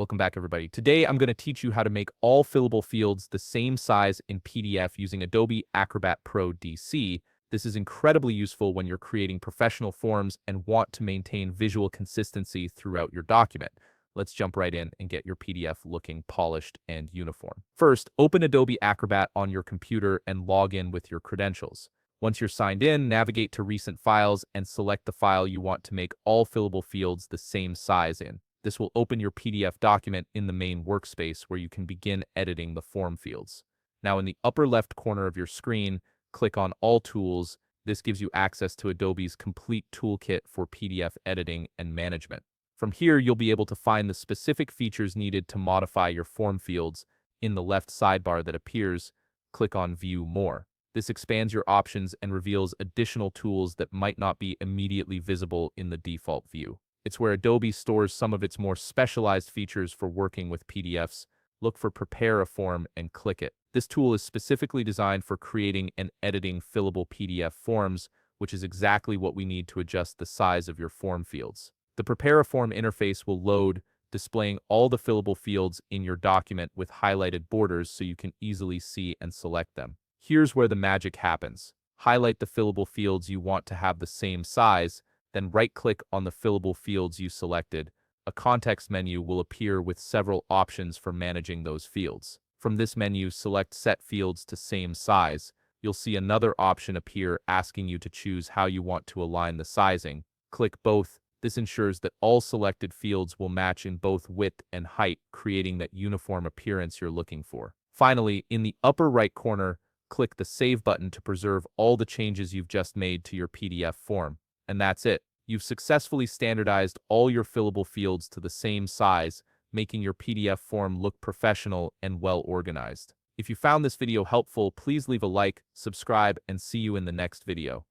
Welcome back, everybody. Today, I'm going to teach you how to make all fillable fields the same size in PDF using Adobe Acrobat Pro DC. This is incredibly useful when you're creating professional forms and want to maintain visual consistency throughout your document. Let's jump right in and get your PDF looking polished and uniform. First, open Adobe Acrobat on your computer and log in with your credentials. Once you're signed in, navigate to Recent Files and select the file you want to make all fillable fields the same size in. This will open your PDF document in the main workspace where you can begin editing the form fields. Now, in the upper left corner of your screen, click on All Tools. This gives you access to Adobe's complete toolkit for PDF editing and management. From here, you'll be able to find the specific features needed to modify your form fields. In the left sidebar that appears, click on View More. This expands your options and reveals additional tools that might not be immediately visible in the default view. It's where Adobe stores some of its more specialized features for working with PDFs. Look for Prepare a Form and click it. This tool is specifically designed for creating and editing fillable PDF forms, which is exactly what we need to adjust the size of your form fields. The Prepare a Form interface will load, displaying all the fillable fields in your document with highlighted borders so you can easily see and select them. Here's where the magic happens. Highlight the fillable fields you want to have the same size, then right-click on the fillable fields you selected. A context menu will appear with several options for managing those fields. From this menu, select Set Fields to Same Size. You'll see another option appear asking you to choose how you want to align the sizing. Click both. This ensures that all selected fields will match in both width and height, creating that uniform appearance you're looking for. Finally, in the upper right corner, click the Save button to preserve all the changes you've just made to your PDF form. And that's it. You've successfully standardized all your fillable fields to the same size, making your PDF form look professional and well organized. If you found this video helpful, please leave a like, subscribe, and see you in the next video.